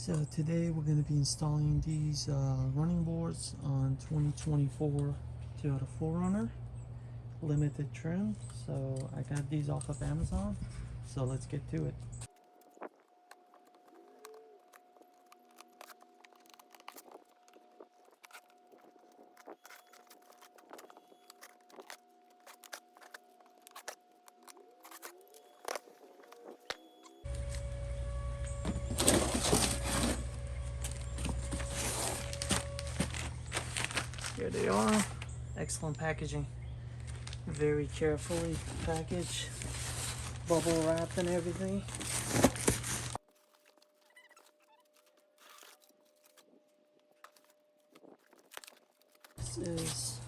So today we're going to be installing these running boards on 2024 Toyota 4Runner limited trim. So I got these off of Amazon. So let's get to it. Here they are. Excellent packaging. Very carefully packaged, bubble wrapped and everything. This is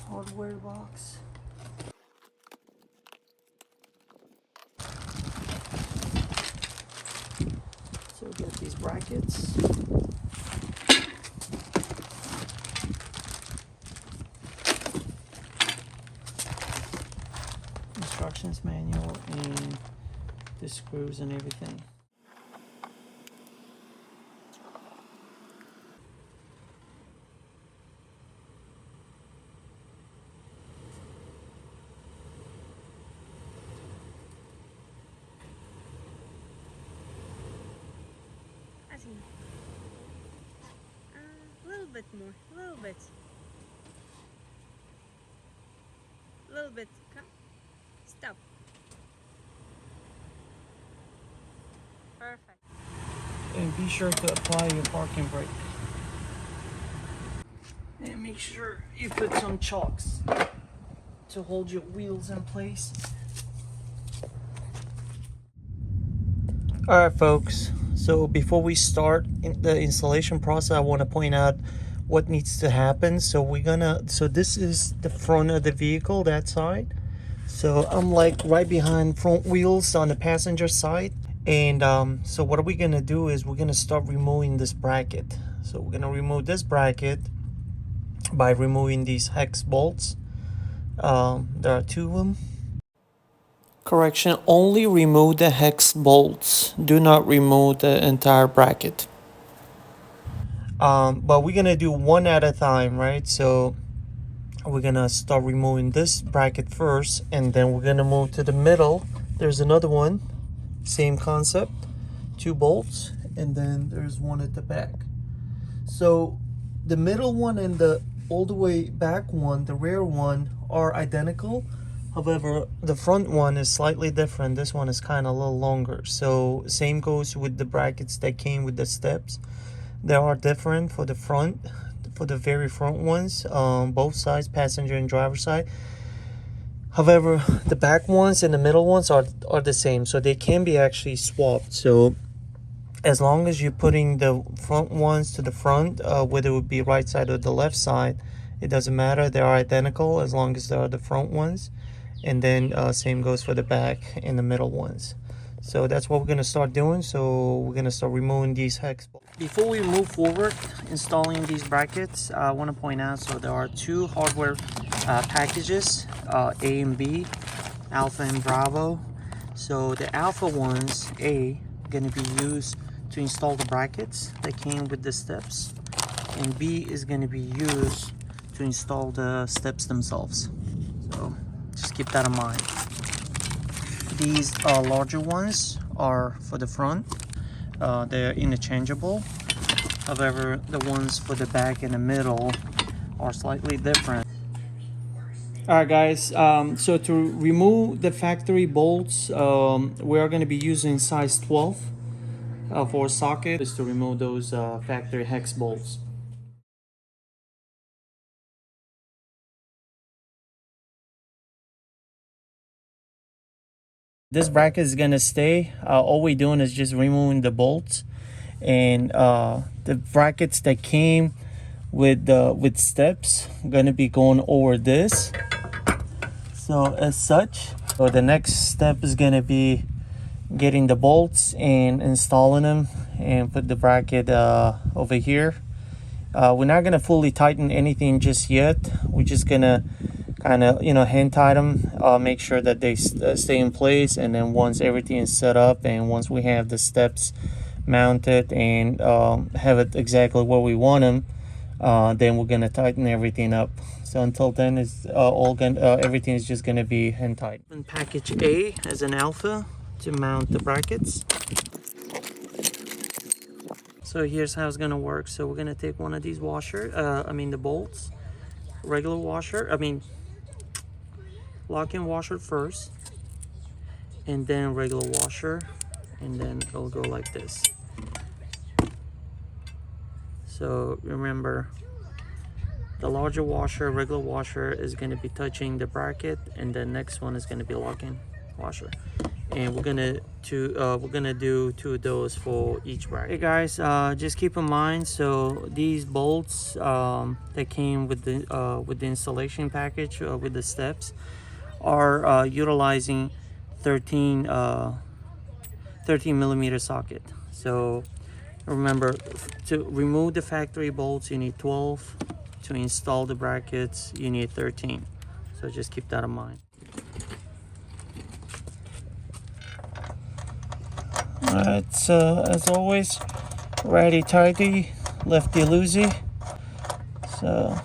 hardware box. So we get these brackets. Instructions manual and the screws and everything. A little bit more, a little bit, come, stop. Perfect. And be sure to apply your parking brake. And make sure you put some chocks to hold your wheels in place. Alright folks, so before we start the installation process, I want to point out what needs to happen. So this is the front of the vehicle, that side. So I'm like right behind front wheels on the passenger side. And so what are we gonna do is we're gonna start removing this bracket. So we're gonna remove this bracket by removing these hex bolts. There are two of them. Correction, only remove the hex bolts. Do not remove the entire bracket. But we're gonna do one at a time, right? So we're gonna start removing this bracket first, and then we're gonna move to the middle. There's another one, same concept, two bolts, and then there's one at the back. So the middle one and the all the way back one, the rear one, are identical. However, the front one is slightly different. This one is kind of a little longer. So same goes with the brackets that came with the steps. They are different for the front, for the very front ones, both sides, passenger and driver side. However, the back ones and the middle ones are the same, so they can be actually swapped. So as long as you're putting the front ones to the front, whether it would be right side or the left side, it doesn't matter. They are identical as long as they are the front ones. And then same goes for the back and the middle ones. So that's what we're going to start doing. So we're going to start removing these hex bolts. Before we move forward installing these brackets, I want to point out, so there are two hardware packages, A and B, Alpha and Bravo. So the Alpha ones, A, going to be used to install the brackets that came with the steps, and B is going to be used to install the steps themselves. So just keep that in mind. These larger ones are for the front. They're interchangeable. However, the ones for the back and the middle are slightly different. Alright guys, so to remove the factory bolts, we are going to be using size 12 for a socket, is to remove those factory hex bolts. This bracket is gonna stay. All we're doing is just removing the bolts, and the brackets that came with steps gonna be going over this. So as such, so the next step is gonna be getting the bolts and installing them, and put the bracket over here. We're not gonna fully tighten anything just yet. We're just gonna kind of, hand tie them, make sure that they stay in place. And then once everything is set up and once we have the steps mount it and have it exactly where we want them, then we're gonna tighten everything up. So until then, it's everything is just gonna be hand tight. And package A as an alpha to mount the brackets. So here's how it's gonna work. So we're gonna take one of these the bolts, regular washer, lock-in washer first, and then regular washer, and then it'll go like this. So remember, the larger washer, regular washer, is going to be touching the bracket, and the next one is going to be lock-in washer. And we're gonna do 2 of those for each bracket. Hey guys, just keep in mind, so these bolts that came with the installation package with the steps are utilizing 13 millimeter socket. So remember, to remove the factory bolts you need 12. To install the brackets you need 13. So just keep that in mind. Alright, so as always, righty tighty, lefty loosey. So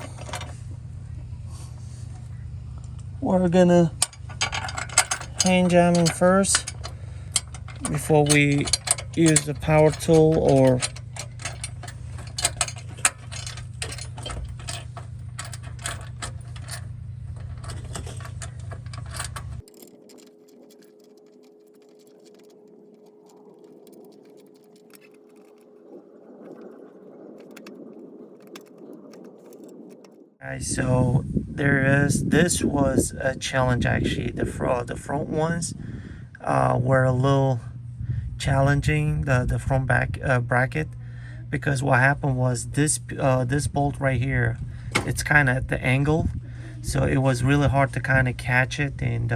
we're gonna hand jam them first before we use the power tool or so this was a challenge actually. The front ones were a little challenging, the front back bracket, because what happened was this bolt right here, it's kind of at the angle, so it was really hard to kind of catch it and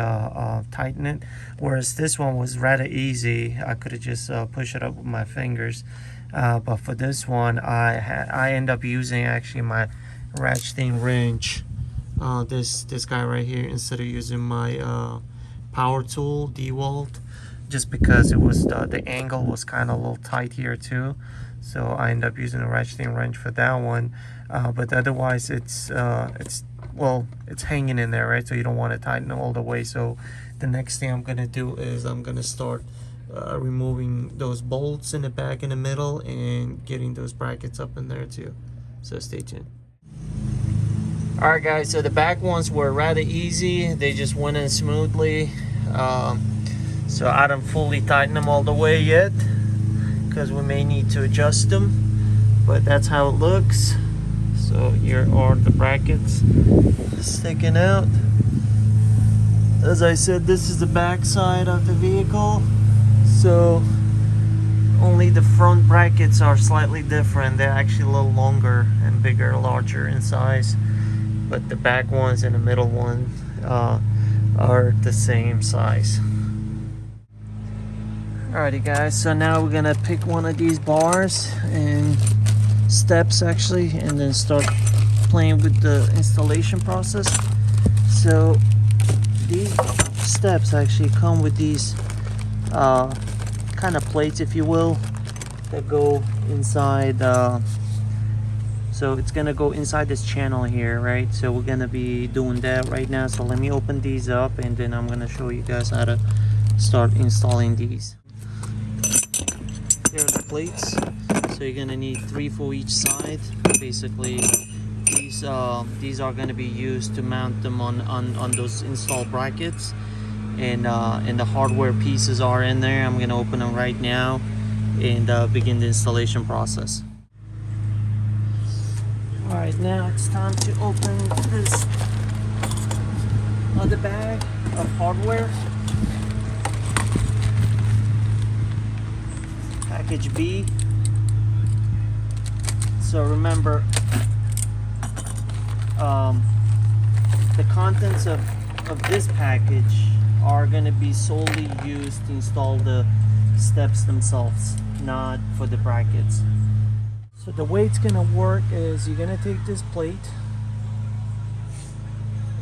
tighten it, whereas this one was rather easy. I could have just pushed it up with my fingers, but for this one I end up using actually my ratcheting wrench, this guy right here, instead of using my power tool DeWalt, just because it was the angle was kind of a little tight here too. So I end up using a ratcheting wrench for that one, but otherwise it's hanging in there, right? So you don't want to tighten it all the way. So the next thing I'm gonna do is I'm gonna start removing those bolts in the back and the middle and getting those brackets up in there too. So stay tuned. Alright guys, so the back ones were rather easy. They just went in smoothly. So I don't fully tighten them all the way yet, because we may need to adjust them, but that's how it looks. So here are the brackets sticking out. As I said, this is the back side of the vehicle, so only the front brackets are slightly different. They're actually a little longer and bigger, larger in size, but the back ones and the middle one are the same size. Alrighty guys, so now we're gonna pick one of these bars and steps actually, and then start playing with the installation process. So these steps actually come with these kind of plates, if you will, that go inside. So it's gonna go inside this channel here, right? So we're gonna be doing that right now. So let me open these up, and then I'm gonna show you guys how to start installing these. Here are the plates. So you're gonna need 3 for each side. Basically, these are gonna be used to mount them on those installed brackets, and the hardware pieces are in there. I'm gonna open them right now and begin the installation process. Alright, now it's time to open this other bag of hardware. Package B. So remember, the contents of this package are going to be solely used to install the steps themselves, not for the brackets. So the way it's going to work is you're going to take this plate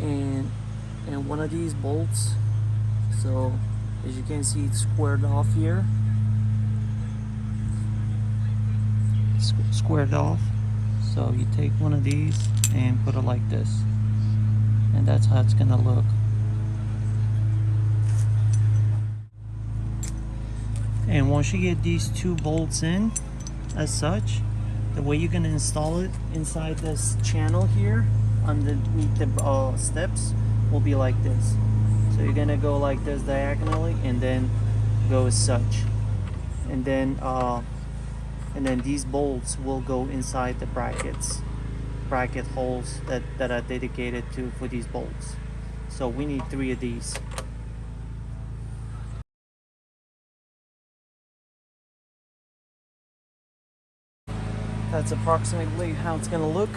and one of these bolts. So as you can see, it's squared off here. squared off. So you take one of these and put it like this, and that's how it's gonna look. And once you get these two bolts in as such, the way you're gonna install it inside this channel here underneath the steps will be like this. So you're gonna go like this diagonally and then go as such, and then these bolts will go inside the bracket holes that are dedicated to for these bolts. So we need 3 of these. That's approximately how it's gonna look.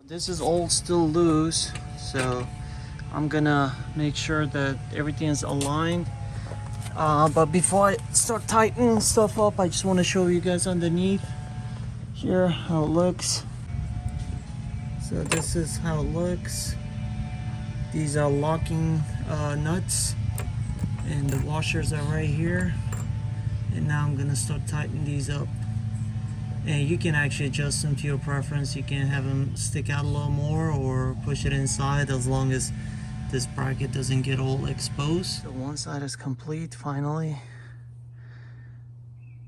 This is all still loose, so I'm gonna make sure that everything is aligned. But before I start tightening stuff up, I just want to show you guys underneath here how it looks. So this is how it looks. These are locking nuts, and the washers are right here. And now I'm gonna start tightening these up. And you can actually adjust them to your preference. You can have them stick out a little more or push it inside, as long as this bracket doesn't get all exposed. So one side is complete finally.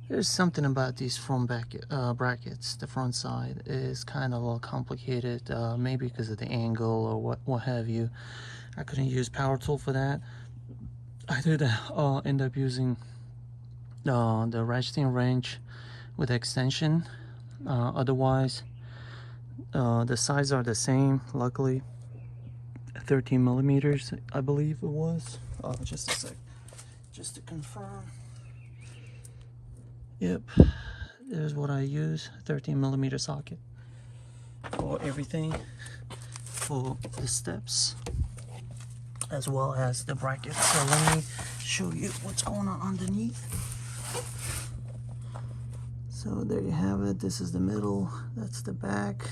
There's something about these front brackets. The front side is kind of a little complicated, maybe because of the angle or what have you. I couldn't use power tool for that. I did end up using the ratcheting wrench with extension. Otherwise, the sides are the same, luckily. 13 millimeters, I believe it was. Just a sec, just to confirm. Yep, there's what I use. 13 millimeter socket for everything, for the steps as well as the bracket. So let me show you what's going on underneath. So there you have it. This is the middle, that's the back,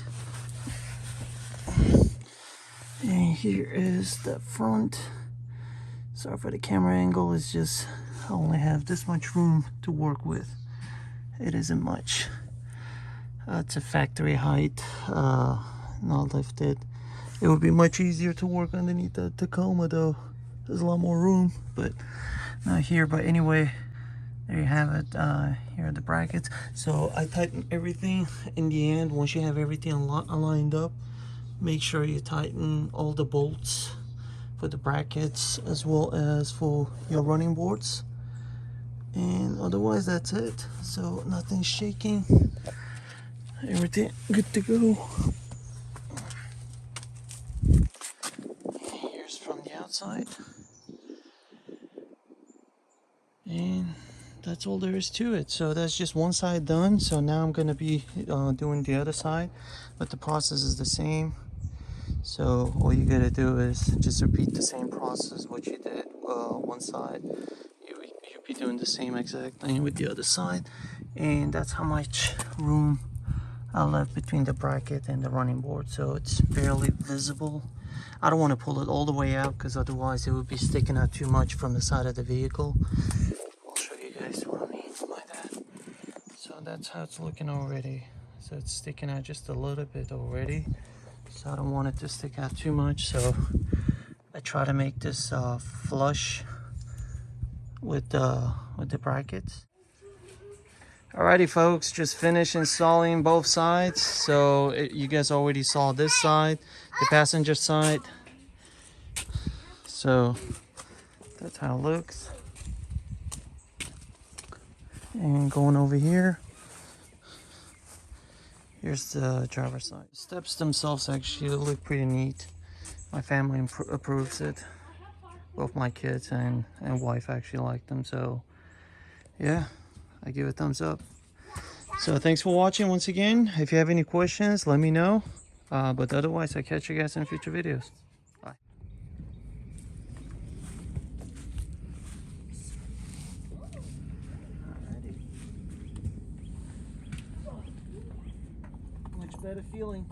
and here is the front. Sorry for the camera angle, it's just I only have this much room to work with. It isn't much. It's a factory height, not lifted. It would be much easier to work underneath the Tacoma though. There's a lot more room, but not here. But anyway, there you have it. Here are the brackets. So I tighten everything in the end. Once you have everything lined up, make sure you tighten all the bolts for the brackets as well as for your running boards. And otherwise that's it. So nothing's shaking. Everything good to go. Here's from the outside. And that's all there is to it. So that's just one side done. So now I'm going to be doing the other side, but the process is the same. So all you got to do is just repeat the same process what you did one side. You'll be doing the same exact thing with the other side. And that's how much room I left between the bracket and the running board. So it's barely visible. I don't want to pull it all the way out because otherwise it would be sticking out too much from the side of the vehicle. I'll show you guys what I mean by that. So that's how it's looking already. So it's sticking out just a little bit already. So I don't want it to stick out too much. So I try to make this flush with the brackets. Alrighty folks, just finished installing both sides. So you guys already saw this side, the passenger side. So that's how it looks. And going over here, here's the driver's side. Steps themselves actually look pretty neat. My family approves it. Both my kids and wife actually like them. So yeah, I give it a thumbs up. So thanks for watching once again. If you have any questions, let me know. But otherwise, I'll catch you guys in future videos. Bye. Alrighty. Much better feeling.